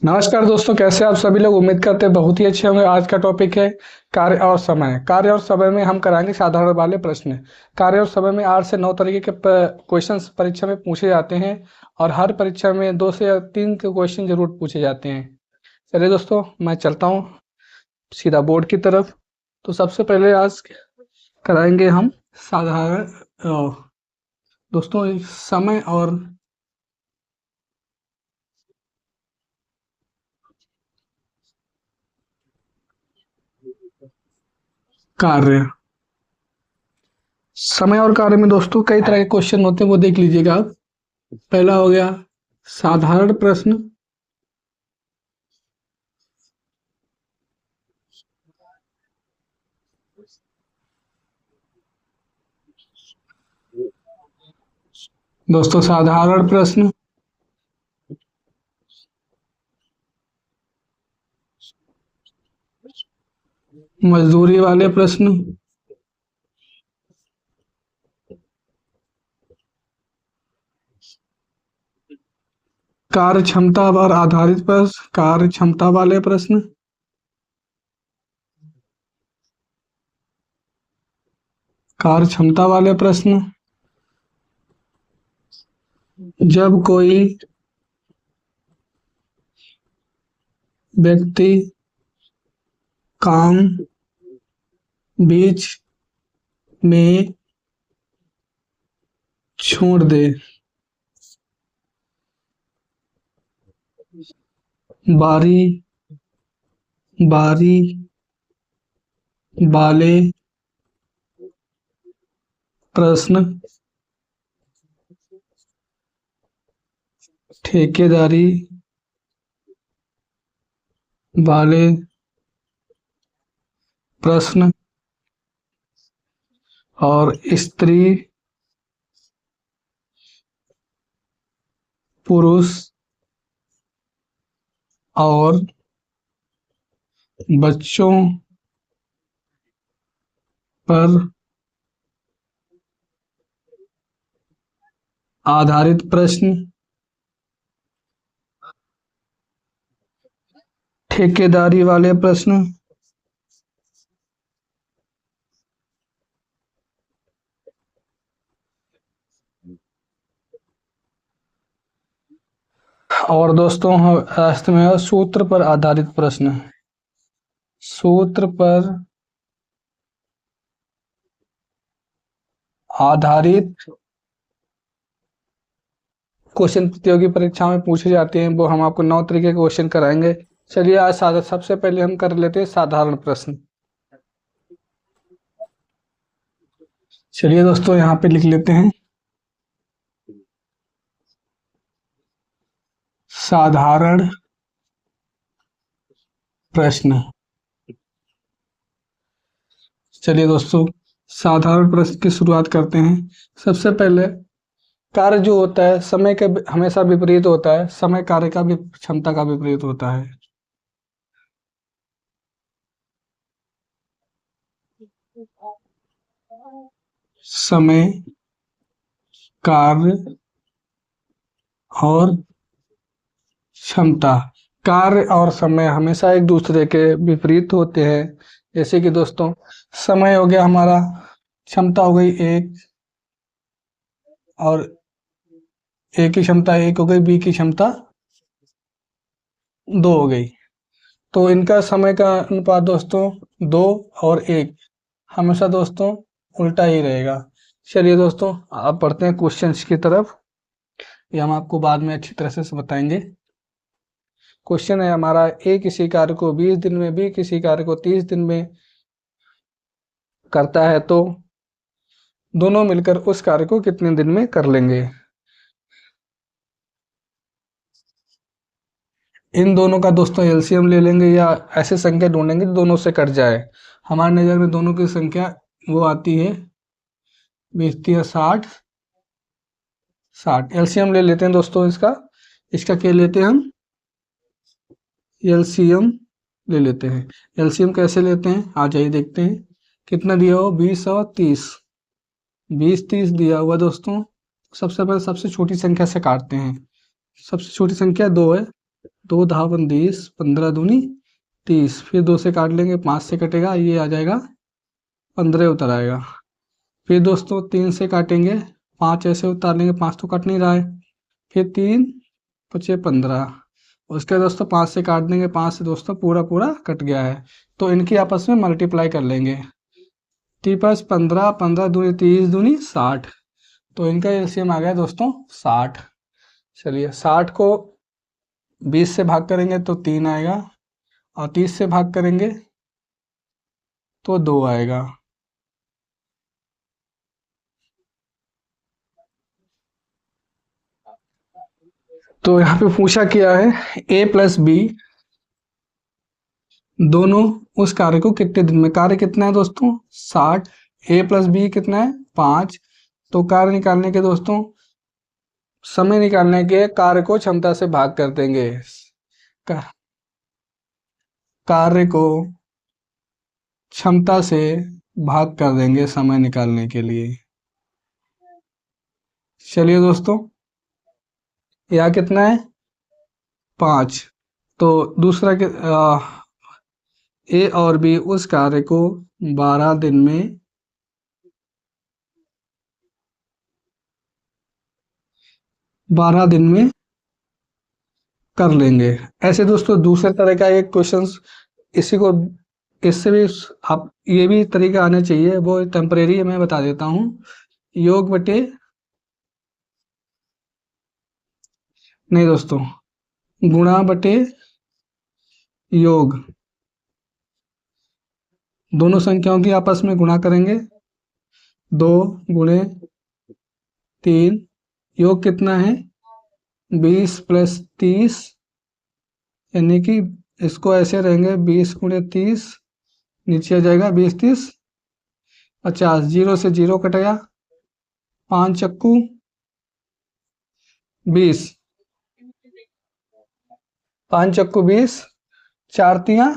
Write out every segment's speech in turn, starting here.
नमस्कार दोस्तों, कैसे आप सभी लोग। उम्मीद करते हैं बहुत ही अच्छे होंगे। आज का टॉपिक है कार्य और समय। कार्य और समय में हम कराएंगे साधारण वाले प्रश्न। कार्य और समय में 8 से 9 तरीके के क्वेश्चंस परीक्षा में पूछे जाते हैं और हर परीक्षा में 2 से 3 के क्वेश्चन जरूर पूछे जाते हैं। चलिए दोस्तों, मैं चलता हूँ सीधा बोर्ड की तरफ। तो सबसे पहले आज कराएंगे हम साधारण दोस्तों समय और कार्य। समय और कार्य में दोस्तों कई तरह के क्वेश्चन होते हैं, वो देख लीजिएगा आप। पहला हो गया साधारण प्रश्न। दोस्तों साधारण प्रश्न। मजदूरी वाले प्रश्न। कार्य क्षमता पर आधारित प्रश्न। कार्य क्षमता वाले प्रश्न। कार्य क्षमता वाले प्रश्न। जब कोई व्यक्ति काम बीच में छोड़ दे। बारी बारी वाले प्रश्न। ठेकेदारी वाले प्रश्न। और स्त्री पुरुष और बच्चों पर आधारित प्रश्न। ठेकेदारी वाले प्रश्न। और दोस्तों लास्ट में है सूत्र पर आधारित प्रश्न। सूत्र पर आधारित क्वेश्चन प्रतियोगी परीक्षा में पूछे जाते हैं, वो हम आपको 9 तरीके के क्वेश्चन कराएंगे। चलिए आज सबसे पहले हम कर लेते हैं साधारण प्रश्न। चलिए दोस्तों यहाँ पे लिख लेते हैं साधारण प्रश्न। चलिए दोस्तों साधारण प्रश्न की शुरुआत करते हैं। सबसे पहले कार्य जो होता है समय के हमेशा विपरीत होता है। समय कार्य का भी क्षमता का विपरीत होता है। समय कार्य और क्षमता। कार्य और समय हमेशा एक दूसरे के विपरीत होते हैं। जैसे कि दोस्तों समय हो गया हमारा, क्षमता हो गई एक, और ए की क्षमता एक हो गई, बी की क्षमता 2 हो गई। तो इनका समय का अनुपात दोस्तों 2 और 1 हमेशा दोस्तों उल्टा ही रहेगा। चलिए दोस्तों आप पढ़ते हैं क्वेश्चंस की तरफ, ये हम आपको बाद में अच्छी तरह से बताएंगे। क्वेश्चन है हमारा, ए किसी कार्य को 20 दिन में, बी किसी कार्य को 30 दिन में करता है, तो दोनों मिलकर उस कार्य को कितने दिन में कर लेंगे। इन दोनों का दोस्तों एलसीएम ले लेंगे या ऐसे संख्या ढूंढेंगे जो दोनों से कट जाए। हमारी नज़र में दोनों की संख्या वो आती है 20 60 60। एलसीएम ले लेते हैं दोस्तों इसका। इसका क्या लेते हैं हम, एलसीएम ले लेते हैं। एलसीएम कैसे लेते हैं आ जाइए देखते हैं। कितना दिया हो, 20 और 30। 20 30 दिया हुआ दोस्तों। सबसे पहले सबसे छोटी संख्या से काटते हैं। सबसे छोटी संख्या 2 है, दो धावन 20, 15 दूनी 30, फिर 2 से काट लेंगे, 5 से कटेगा, ये आ जाएगा 15 उतर आएगा। फिर दोस्तों 3 से काटेंगे, 5 ऐसे उतार लेंगे, 5 तो कट नहीं रहा है, फिर 3 पचे 15, उसके दोस्तों 5 से काट देंगे, 5 से दोस्तों पूरा पूरा कट गया है, तो इनकी आपस में मल्टीप्लाई कर लेंगे। 3 + 15, 15 दूनी 30 दूनी 60, तो इनका एलसीएम आ गया दोस्तों 60। चलिए 60 को 20 से भाग करेंगे तो 3 आएगा, और 30 से भाग करेंगे तो 2 आएगा। तो यहाँ पे पूछा क्या है, a + b दोनों उस कार्य को कितने दिन में, कार्य कितना है दोस्तों 60, a + b कितना है 5, तो कार्य निकालने के दोस्तों, समय निकालने के कार्य को क्षमता से भाग कर देंगे, कार्य को क्षमता से भाग कर देंगे समय निकालने के लिए। चलिए दोस्तों, यहाँ कितना है 5, तो दूसरा के ए और बी उस कार्य को 12 दिन में 12 दिन में कर लेंगे। ऐसे दोस्तों दूसरे तरह का एक क्वेश्चन इसी को, इससे भी आप ये भी तरीका आना चाहिए, वो टेम्परेरी है, मैं बता देता हूँ। योग बटे, नहीं दोस्तों, गुणा बटे योग, दोनों संख्याओं की आपस में गुणा करेंगे, 2 गुणे 3, योग कितना है 20 + 30, यानी कि इसको ऐसे रहेंगे 20 × 30, नीचे आ जाएगा 20 30 50, 0 से 0 कटेगा, 5 चक्कू 20, 5 चक्कू 20, 4 तियां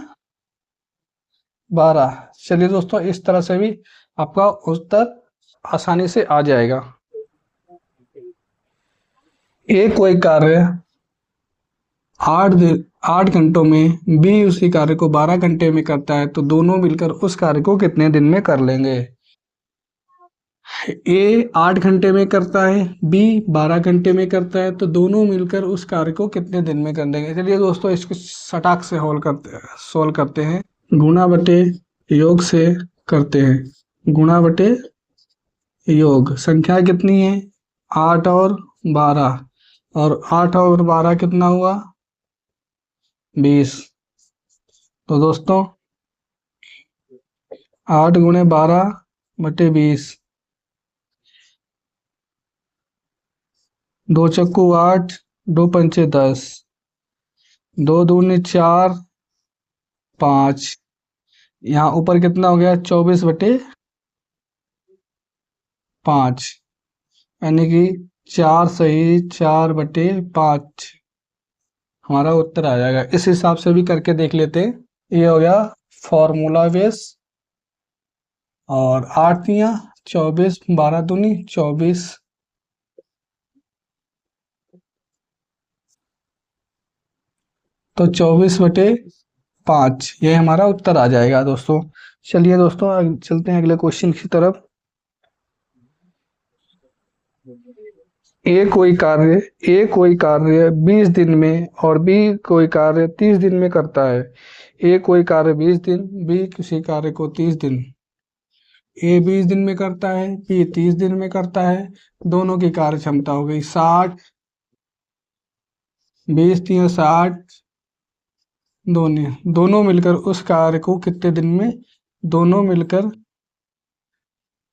12। चलिए दोस्तों, इस तरह से भी आपका उत्तर आसानी से आ जाएगा। एक कोई कार्य 8 घंटों में, बी उसी कार्य को 12 घंटे में करता है, तो दोनों मिलकर उस कार्य को कितने दिन में कर लेंगे। ए 8 घंटे में करता है, बी 12 घंटे में करता है, तो दोनों मिलकर उस कार्य को कितने दिन में कर देंगे। चलिए दोस्तों, इसको सटाक से सोल्व करते हैं। गुणा बटे योग से करते हैं, गुणा बटे योग, संख्या कितनी है 8 और 12, और 8 और 12 कितना हुआ 20, तो दोस्तों 8 × 12 बटे 20, 2 चक्कू 8, 2 पंचे 10, 2 दूनी 4, 5, यहाँ ऊपर कितना हो गया 24 बटे 5, यानी कि 4 सही 4 बटे 5 हमारा उत्तर आ जाएगा। इस हिसाब से भी करके देख लेते हैं। ये हो गया फॉर्मूला बेस, और 8 तियां 24, 12 दूनी 24, तो 24 बटे 5 ये हमारा उत्तर आ जाएगा दोस्तों। चलिए दोस्तों, चलते हैं अगले क्वेश्चन की तरफ। ए कोई कार्य 20 दिन में और बी कोई कार्य 30 दिन में करता है। ए कोई कार्य 20 दिन, बी किसी कार्य को 30 दिन, ए 20 दिन में करता है, बी 30 दिन में करता है, दोनों की कार्य क्षमता हो गई 60, 20 तियां 60, दोनों मिलकर उस कार्य को कितने दिन में, दोनों मिलकर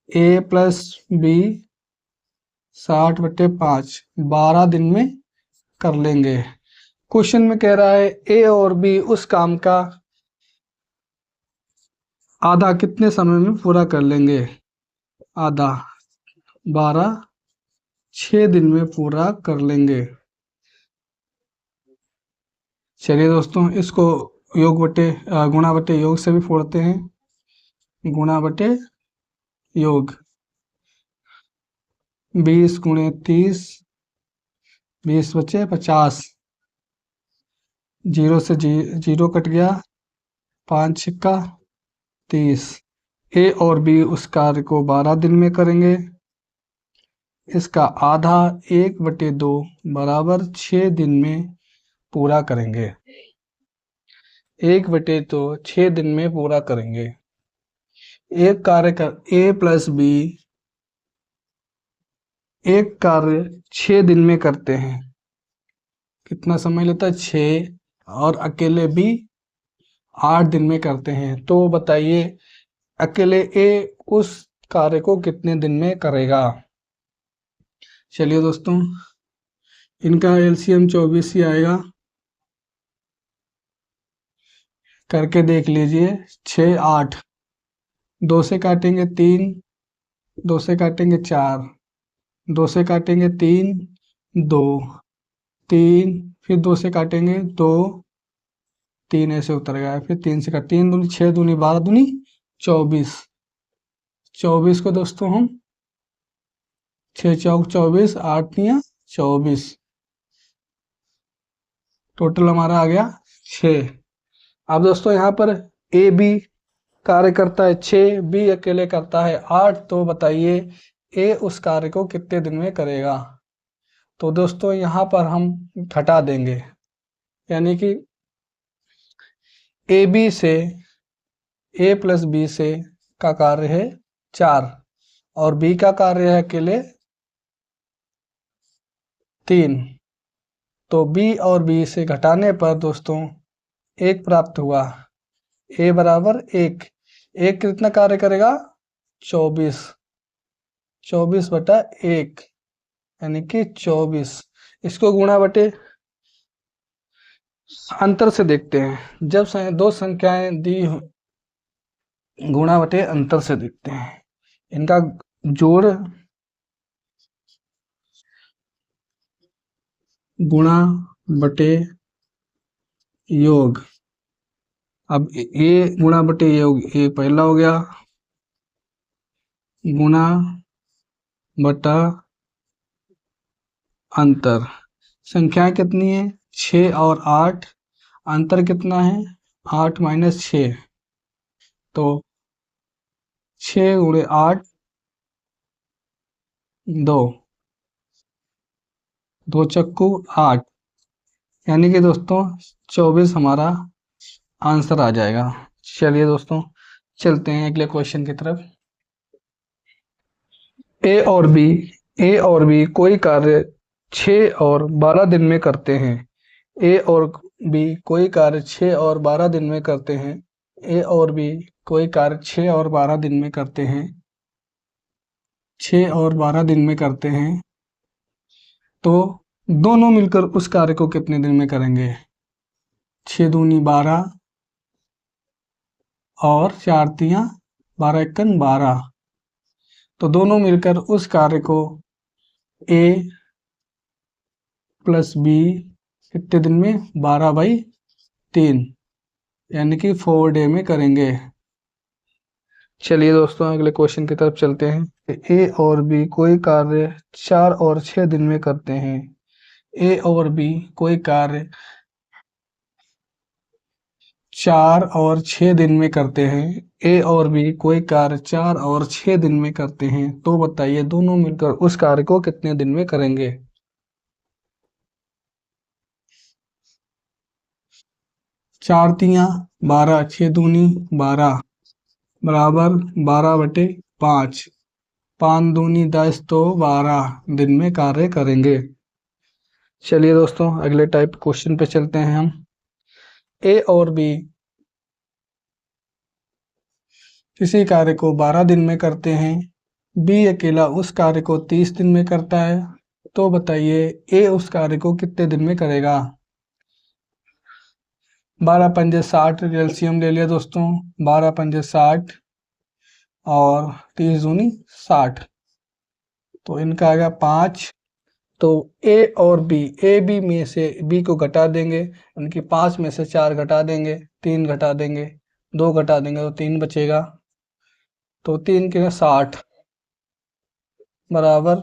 ए + बी 60 बटे 5 12 दिन में कर लेंगे। क्वेश्चन में कह रहा है ए और बी उस काम का आधा कितने समय में पूरा कर लेंगे, आधा 12 6 दिन में पूरा कर लेंगे। चलिए दोस्तों, इसको योग बटे गुणा बटे योग से भी फोड़ते हैं, गुणा बटे योग, 20 × 30, 20 बचे 50, जीरो से जीरो कट गया, 5 × 30। ए और बी उस कार्य को 12 दिन में करेंगे। इसका आधा 1/2 बराबर 6 दिन में पूरा करेंगे। 1/2 6 दिन में पूरा करेंगे। एक कार्य कर ए प्लस बी एक कार्य 6 दिन में करते हैं। कितना समय लेता है? 6। और अकेले बी 8 दिन में करते हैं। तो बताइए अकेले ए उस कार्य को कितने दिन में करेगा? चलिए दोस्तों, इनका एलसीएम 24 ही आएगा, करके देख लीजिए। 6 8, 2 से काटेंगे 3, 2 से काटेंगे 4, 2 से काटेंगे 3, 2, 3, फिर 2 से काटेंगे 2, 3 ऐसे उतर गया। फिर 3 से काट, 3 दूनी 6 दूनी 12 दूनी 24। 24 को दोस्तों हम 6 चौक 24, 8 तियां 24, टोटल हमारा आ गया 6। अब दोस्तों यहाँ पर ए बी कार्य करता है 6, बी अकेले करता है 8। तो बताइए ए उस कार्य को कितने दिन में करेगा? तो दोस्तों यहाँ पर हम घटा देंगे, यानी कि ए बी से ए प्लस बी से का कार्य है 4 और बी का कार्य है अकेले 3। तो बी और बी से घटाने पर दोस्तों 1 प्राप्त हुआ। ए बराबर 1। एक कितना कार्य करेगा? 24। 24/1 यानी कि 24। इसको गुणा बटे अंतर से देखते हैं। जब दो संख्याएं दी गुणा बटे अंतर से देखते हैं। इनका जोड़ गुणा बटे योग। अब ये गुणा बटे योग, ये पहला हो गया, गुणा बटा अंतर। संख्याएं कितनी है? 6 और 8। अंतर कितना है? 8 - 6। तो 6 × 8 2, 2 चक्कू 8, यानी कि दोस्तों 24 हमारा आंसर आ जाएगा। चलिए दोस्तों, चलते हैं अगले क्वेश्चन की तरफ। ए और बी कोई कार्य 6 और 12 दिन में करते हैं। ए और बी कोई कार्य 6 और 12 दिन में करते हैं। ए और बी कोई कार्य 6 और 12 दिन में करते हैं। 6 और 12 दिन में करते हैं। तो दोनों मिलकर उस कार्य को कितने दिन में करेंगे? 6 दूनी 12 और 4 तियां 12 × 1 = 12। तो दोनों मिलकर उस कार्य को ए प्लस बी कितने दिन में? 12/3 यानी कि 4 डे में करेंगे। चलिए दोस्तों, अगले क्वेश्चन की तरफ चलते हैं। ए और बी कोई कार्य 4 और 6 दिन में करते हैं। ए और बी कोई कार्य 4 और 6 दिन में करते हैं। ए और बी कोई कार्य 4 और 6 दिन में करते हैं। तो बताइए दोनों मिलकर उस कार्य को कितने दिन में करेंगे? 4 तियां 12, 6 दूनी 12 बराबर 12/5। 5 दूनी 10, तो 12 दिन में कार्य करेंगे। चलिए दोस्तों, अगले टाइप क्वेश्चन पे चलते हैं हम। ए और बी किसी कार्य को 12 दिन में करते हैं। बी अकेला उस कार्य को 30 दिन में करता है। तो बताइए ए उस कार्य को कितने दिन में करेगा? 12 × 5 = 60, एलसीएम ले लिया दोस्तों। 12 × 5 = 60 और 30 दूनी 60, तो इनका आ गया 5। तो ए और बी, ए बी में से बी को घटा देंगे, उनकी 5 में से 4 घटा देंगे, 3 घटा देंगे, 2 घटा देंगे तो 3 बचेगा। तो 3 के 60 बराबर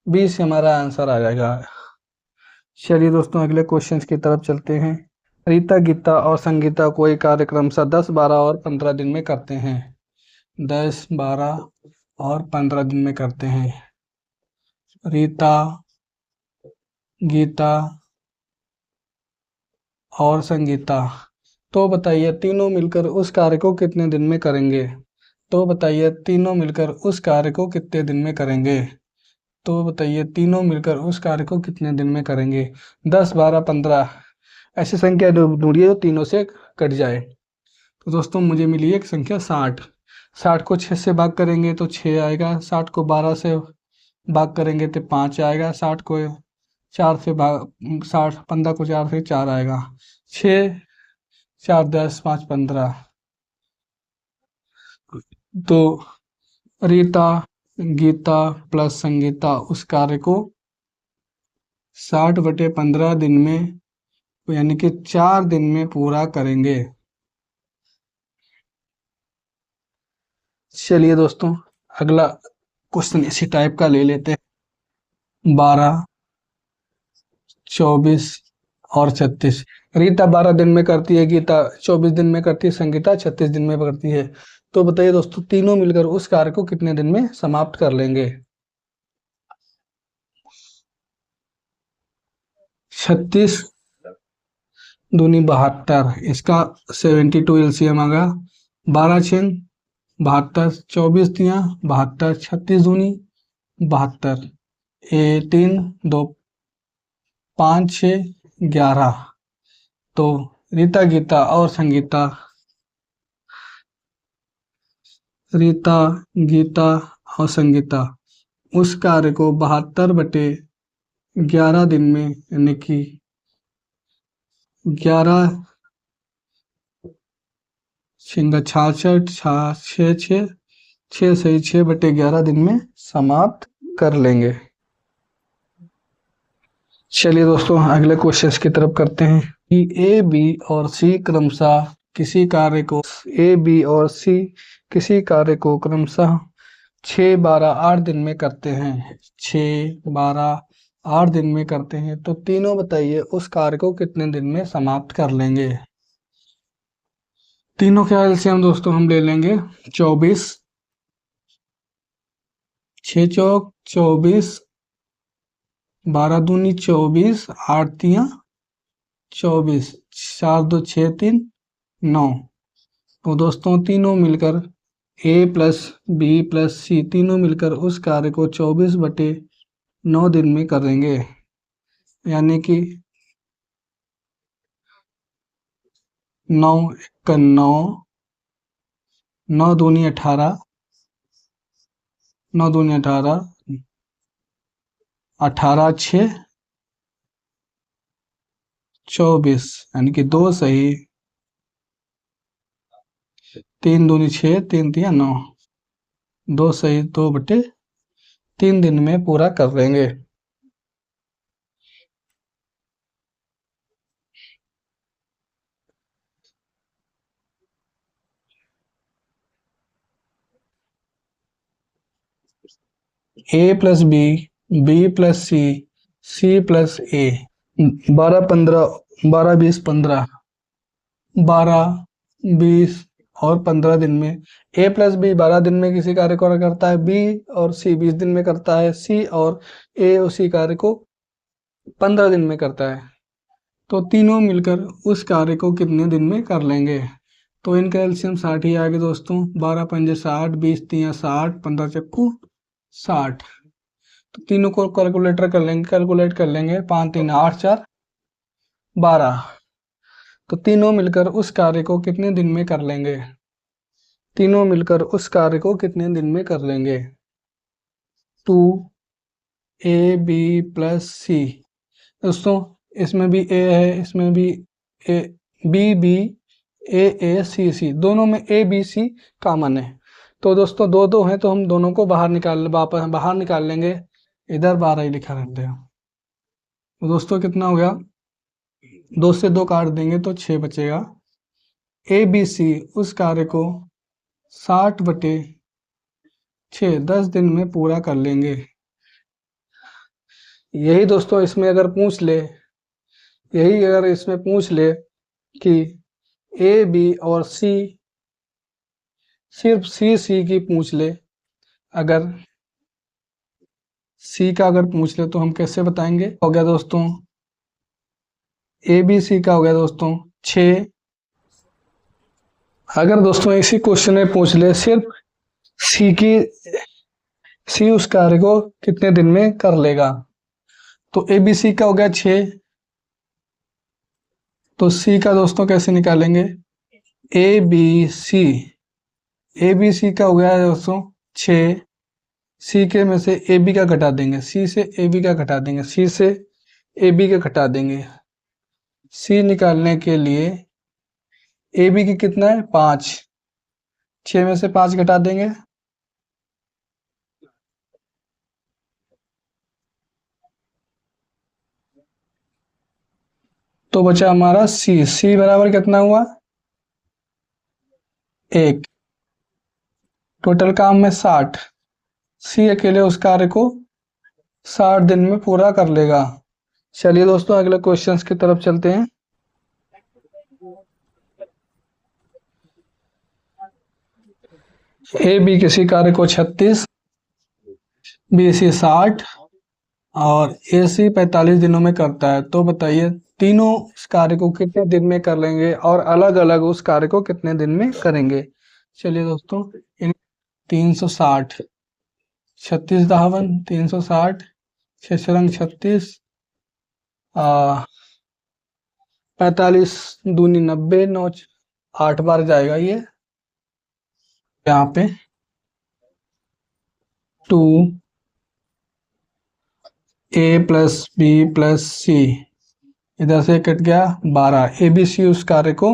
20 हमारा आंसर आ जाएगा। चलिए दोस्तों अगले क्वेश्चन की तरफ चलते हैं। रीता, गीता और संगीता कोई कार्यक्रम 10, 12 और 15 दिन में करते हैं। 10, 12 और 15 दिन में करते हैं। रीता, गीता और संगीता, तो बताइए तीनों मिलकर उस कार्य को कितने दिन में करेंगे। तो बताइए तीनों मिलकर उस कार्य को कितने दिन में करेंगे। तो बताइए तीनों मिलकर उस कार्य को कितने दिन में करेंगे। 10, 12, 15 ऐसी संख्या ढूंढिए जो तीनों से कट जाए। तो दोस्तों मुझे मिली एक संख्या 60। 60 को 6 से भाग करेंगे तो 6 आएगा। 60 को 12 से भाग करेंगे तो 5 आएगा। 60 को 4 से भाग 60 15 को 4 से 4 आएगा। 6, 4, 10, 5, 15। तो रीता, गीता प्लस संगीता उस कार्य को 60/15 दिन में, यानी कि 4 दिन में पूरा करेंगे। चलिए दोस्तों अगला क्वेश्चन इसी टाइप का ले लेते हैं। 12, 24 और 36। रीता 12 दिन में करती है, गीता 24 दिन में करती है, संगीता 36 दिन में करती है। तो बताइए दोस्तों तीनों मिलकर उस कार्य को कितने दिन में समाप्त कर लेंगे। 36 दूनी 72, इसका 72 एलसीएम आ गया। 12 छः 72, 24 तिया 72, 36 दूनी 72, 3, 2, 5, 6, 11। तो रीता, गीता और संगीता, रीता, गीता और संगीता उस कार्य को 72/11 दिन में, यानी कि 11 छिंगा 66, 6, 6 सही 6/11 दिन में समाप्त कर लेंगे। चलिए दोस्तों अगले क्वेश्चन की तरफ करते हैं कि ए, बी और सी क्रमशः किसी कार्य को ए, बी और सी किसी कार्य को क्रमशः 6, 12, 8 दिन में करते हैं। 6, 12, 8 दिन में करते हैं। तो तीनों बताइए उस कार्य को कितने दिन में समाप्त कर लेंगे। तीनों के एलसीएम दोस्तों हम ले लेंगे 24, 6 चौक 24, 12 दूनी 24, 8 तिया 24, 4 2 6 3 9। तो दोस्तों तीनों मिलकर ए प्लस बी प्लस सी तीनों मिलकर उस कार्य को 24/9 दिन में करेंगे, यानी कि 9 1 9, 9 दूनी 18, 9 दूनी 18, 18 6 24, यानी कि 2 सही, 3 दूनी 6, 3 तिया 9, 2 सही 2/3 दिन में पूरा कर लेंगे। ए प्लस बी, बी प्लस सी, सी प्लस ए। 12, 15, 12, 20, 15, 12, 20 और 15 दिन में ए प्लस बी 12 दिन में किसी कार्य को करता है, बी और सी 20 दिन में करता है, सी और ए उसी कार्य को 15 दिन में करता है। तो तीनों मिलकर उस कार्य को कितने दिन में कर लेंगे। तो इनका एलसीएम 60 ही आ गया दोस्तों। 12 पंजे 60, 20 तिया 60, 15 चक्कू 60। तो तीनों को कैलकुलेटर कर लेंगे, कैलकुलेट कर लेंगे। 5 3 8 4 12। तो तीनों मिलकर उस कार्य को कितने दिन में कर लेंगे। तीनों मिलकर उस कार्य को कितने दिन में कर लेंगे। 2 ए बी प्लस सी। दोस्तों इसमें भी ए है, इसमें भी ए, बी बी, ए ए सी सी, दोनों में ए बी सी कॉमन है। तो दोस्तों दो दो हैं तो हम दोनों को वापस बाहर निकाल लेंगे। इधर 12 ही लिखा रहते हैं। तो दोस्तों कितना हो गया, 2 से 2 काट देंगे तो 6 बचेगा। ए बी सी उस कार्य को 60/6 10 दिन में पूरा कर लेंगे। यही दोस्तों इसमें अगर पूछ ले यही अगर इसमें पूछ ले कि ए बी और सी, सिर्फ सी की पूछ ले, अगर सी का अगर पूछ ले तो हम कैसे बताएंगे? हो गया दोस्तों ए बी सी का, हो गया दोस्तों 6। अगर दोस्तों इसी क्वेश्चन में पूछ ले सिर्फ सी की, सी उस कार्य को कितने दिन में कर लेगा, तो ए बी सी का हो गया 6, तो सी का दोस्तों कैसे निकालेंगे? A B C, A B C का हो गया दोस्तों 6, सी के में से ए बी का घटा देंगे, सी से ए बी का घटा देंगे, सी से ए बी का घटा देंगे। सी निकालने के लिए ए बी की कितना है 5, 6 में से 5 घटा देंगे, तो बचा हमारा सी। सी बराबर कितना हुआ 1, टोटल काम में 60। सी अकेले उस कार्य को 60 दिन में पूरा कर लेगा। चलिए दोस्तों अगले क्वेश्चंस की तरफ चलते हैं। ए बी किसी कार्य को 36, बी सी 60 और ए सी 45 दिनों में करता है, तो बताइए तीनों इस कार्य को कितने दिन में कर लेंगे और अलग अलग उस कार्य को कितने दिन में करेंगे। चलिए दोस्तों इन 360, 36 धावन 360, 6 36, 45 दूनी 90, 9 8 बार जाएगा ये यहाँ पे 2 ए प्लस बी प्लस सी, इधर से कट गया 12। ए बी सी उस कार्य को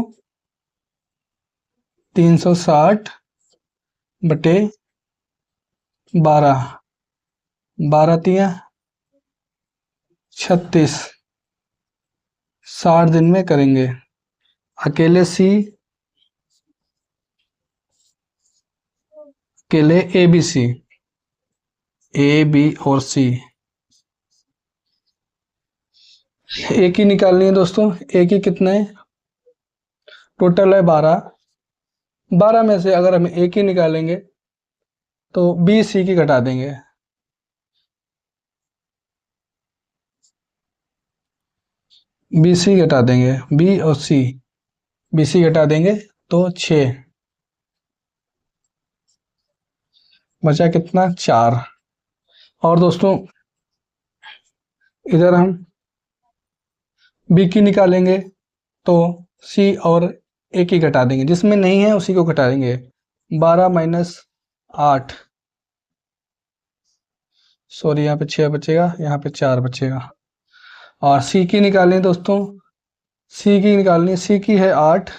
360 बटे 12, 12 तिया 36, 60 दिन में करेंगे। अकेले सी, अकेले A B C, A B और सी, ए की निकालनी है दोस्तों। ए की कितना है, टोटल है 12, 12 में से अगर हम ए की निकालेंगे तो बी सी की घटा देंगे, बी सी घटा देंगे, बी और सी, बी सी घटा देंगे तो 6, बचा कितना 4। और दोस्तों इधर हम बी की निकालेंगे तो सी और ए की घटा देंगे, जिसमें नहीं है उसी को घटा देंगे। 12 माइनस 8, सॉरी यहाँ पे 6 बचेगा, यहाँ पे 4 बचेगा। और सी की निकालें दोस्तों, सी की निकालनी, सी की है 8,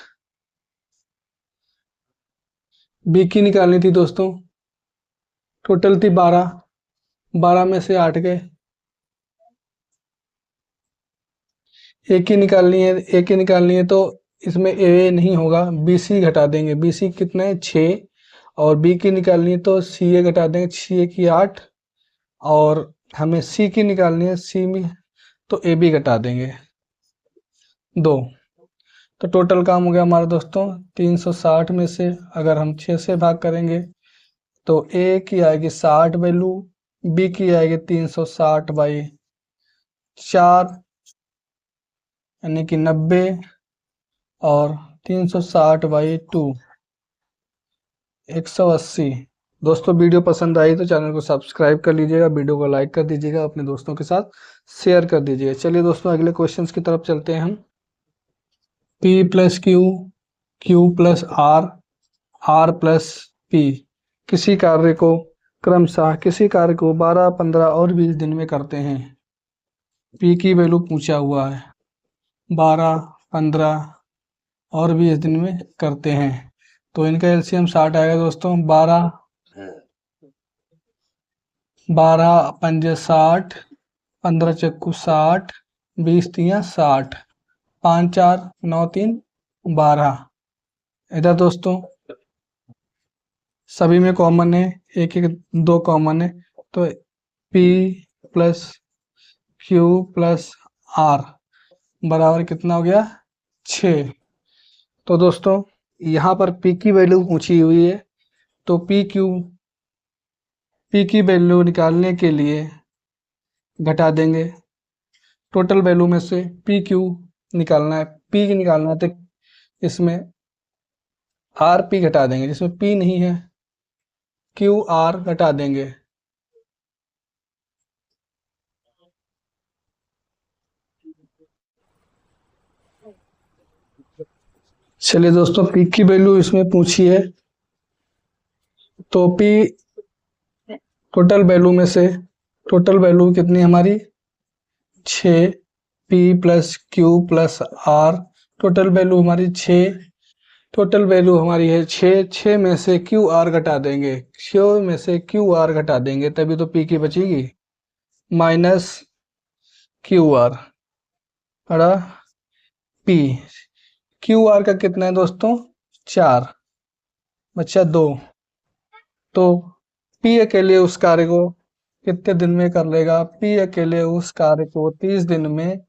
बी की निकालनी थी दोस्तों, टोटल थी 12, 12 में से 8 गए। ए की निकालनी है, ए की निकालनी है तो इसमें ए नहीं होगा, बी सी घटा देंगे, बी सी कितना है 6, और बी की निकालनी है तो सी ए घटा देंगे, 6 की 8, और हमें सी की निकालनी है, सी में तो ए बी घटा देंगे 2। तो टोटल काम हो गया हमारा दोस्तों 360 में से अगर हम 6 से भाग करेंगे तो ए की आएगी 60 वैल्यू, बी की आएगी 360 बाई 4 यानी कि 90, और 360 बाई 2 180। दोस्तों वीडियो पसंद आई तो चैनल को सब्सक्राइब कर लीजिएगा, वीडियो को लाइक कर दीजिएगा, अपने दोस्तों के साथ शेयर कर दीजिएगा। चलिए दोस्तों अगले क्वेश्चंस की तरफ चलते हैं हम। P plus Q, Q plus R, R plus P किसी कार्य को क्रमशः किसी कार्य को 12, 15 और 20 दिन में करते हैं। P की वैल्यू पूछा हुआ है, 12, 15 और 20 दिन में करते हैं, तो इनका एलसीएम 60 आएगा दोस्तों। 12 पंजे 60, 15 चक्कू 60, 20 तिया 60, 5 4 9 3 12। इधर दोस्तों सभी में कॉमन है, एक एक 2 कॉमन है, तो P plus Q plus R बराबर कितना हो गया 6। तो दोस्तों यहाँ पर पी की वैल्यू पूछी हुई है, तो पी की वैल्यू निकालने के लिए घटा देंगे। टोटल वैल्यू में से पी क्यू निकालना है, पी निकालना है, तो इसमें आर पी घटा देंगे, जिसमें पी नहीं है क्यू आर घटा देंगे। चलिए दोस्तों, पी की वैल्यू इसमें पूछी है, तो पी टोटल वैल्यू में से टोटल वैल्यू कितनी हमारी 6, P plus Q plus R, total value हमारी 6। टोटल वैल्यू हमारी है 6, 6 में से क्यू आर घटा देंगे, 6 में से क्यू आर घटा देंगे, तभी तो पी की बचेगी, माइनस क्यू आर बड़ा पी। क्यू आर का कितना है दोस्तों 4, बच्चा 2। तो पी अकेले उस कार्य को कितने दिन में कर लेगा, पी अकेले उस कार्य को 30 दिन में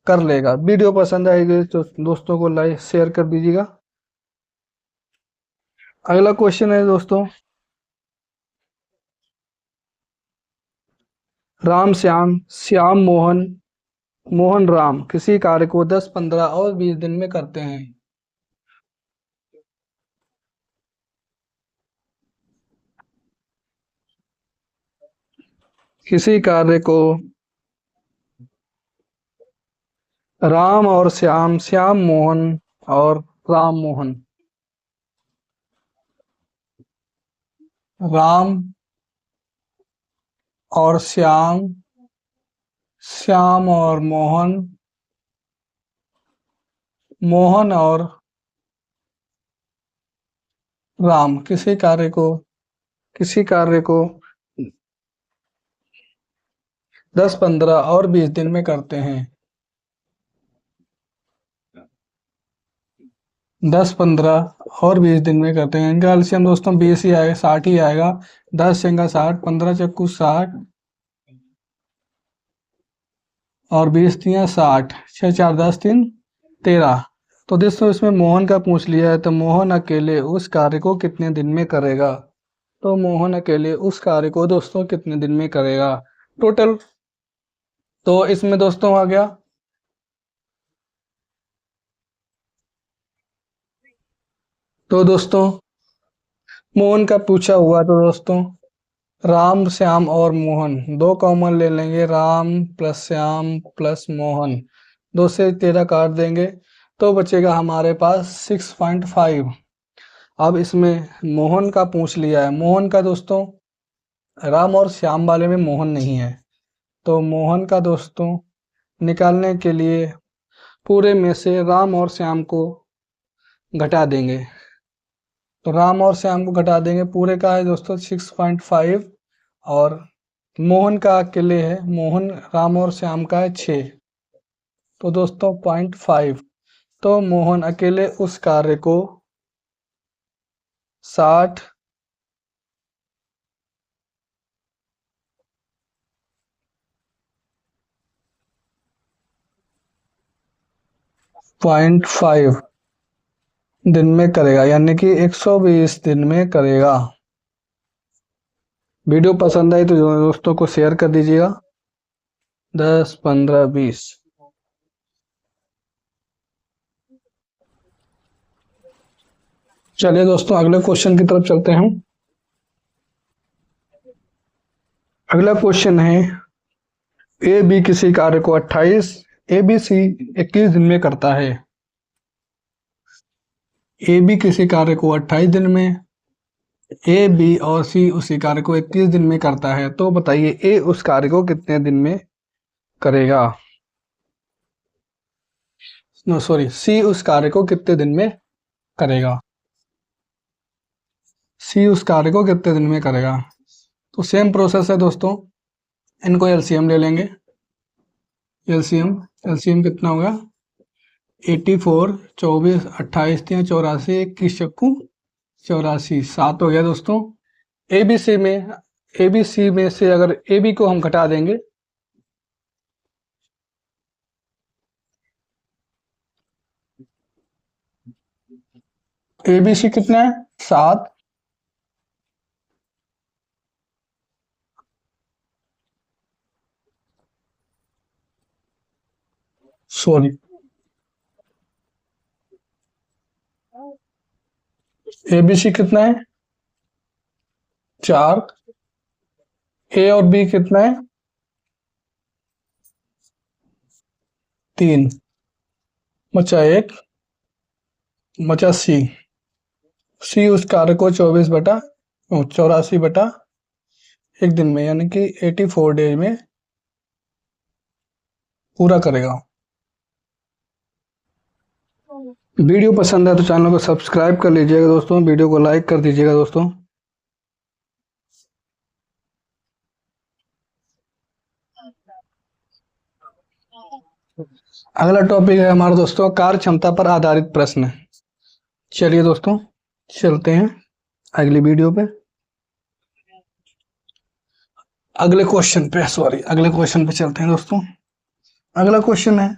कर लेगा। वीडियो पसंद आएगी तो दोस्तों को लाइक शेयर कर दीजिएगा। अगला क्वेश्चन है दोस्तों, राम श्याम श्याम मोहन मोहन राम किसी कार्य को 10, 15 और 20 दिन में करते हैं। किसी कार्य को राम और श्याम, श्याम मोहन और राम मोहन, राम और श्याम, श्याम और मोहन, मोहन और राम किसी कार्य को 10, 15 और 20 दिन में करते हैं। 10, 15 और 20 दिन में करते हैं। इनका एलसीएम दोस्तों 20 ही आएगा, 60 ही आएगा। 10 चंगा 60, 15 चक्कू 60 और 20 तिया 60, 6 4 10 3 13। तो दोस्तों इसमें मोहन का पूछ लिया है, तो मोहन अकेले उस कार्य को कितने दिन में करेगा। तो मोहन अकेले उस कार्य को दोस्तों कितने दिन में करेगा टोटल। तो इसमें दोस्तों आ गया, तो दोस्तों मोहन का पूछा हुआ, तो दोस्तों राम श्याम और मोहन दो कॉमन ले लेंगे, राम प्लस श्याम प्लस मोहन, 2 से 13 काट देंगे, तो बचेगा हमारे पास 6.5। अब इसमें मोहन का पूछ लिया है, मोहन का दोस्तों राम और श्याम वाले में मोहन नहीं है, तो मोहन का दोस्तों निकालने के लिए पूरे में से राम और श्याम को घटा देंगे। तो राम और श्याम को घटा देंगे, पूरे का है दोस्तों 6.5 और मोहन का अकेले है, मोहन राम और श्याम का है 6, तो दोस्तों 0.5। तो मोहन अकेले उस कार्य को 60 0.5 दिन में करेगा, यानी कि 120 दिन में करेगा। वीडियो पसंद आई तो दोस्तों को शेयर कर दीजिएगा। 10, 15, 20। चलिए दोस्तों अगले क्वेश्चन की तरफ चलते हैं। अगला क्वेश्चन है, ए बी किसी कार्य को 28, ए बी सी 21 दिन में करता है। ए बी किसी कार्य को 28 दिन में, ए बी और सी उसी कार्य को 21 दिन में करता है, तो बताइए ए उस कार्य को कितने दिन में करेगा। नो सॉरी, सी उस कार्य को कितने दिन में करेगा, सी उस कार्य को कितने दिन में करेगा। तो सेम प्रोसेस है दोस्तों, इनको एलसीएम ले लेंगे। एलसीएम एलसीएम कितना होगा 84, 24, 28 3 84, 21 चक्कू 84, 7 हो गया दोस्तों। एबीसी में से अगर ए बी को हम घटा देंगे, ABC कितना है? 7। सॉरी, ABC कितना है? 4। A और B कितना है? 3। बचा 1, बचा सी उस कार्य को 84 बटा एक दिन में यानी कि 84 डेज में पूरा करेगा। वीडियो पसंद है तो चैनल को सब्सक्राइब कर लीजिएगा दोस्तों, वीडियो को लाइक कर दीजिएगा दोस्तों। अगला टॉपिक है हमारा दोस्तों कार्य क्षमता पर आधारित प्रश्न। चलिए दोस्तों चलते हैं अगली वीडियो पे, अगले क्वेश्चन पे चलते हैं दोस्तों। अगला क्वेश्चन है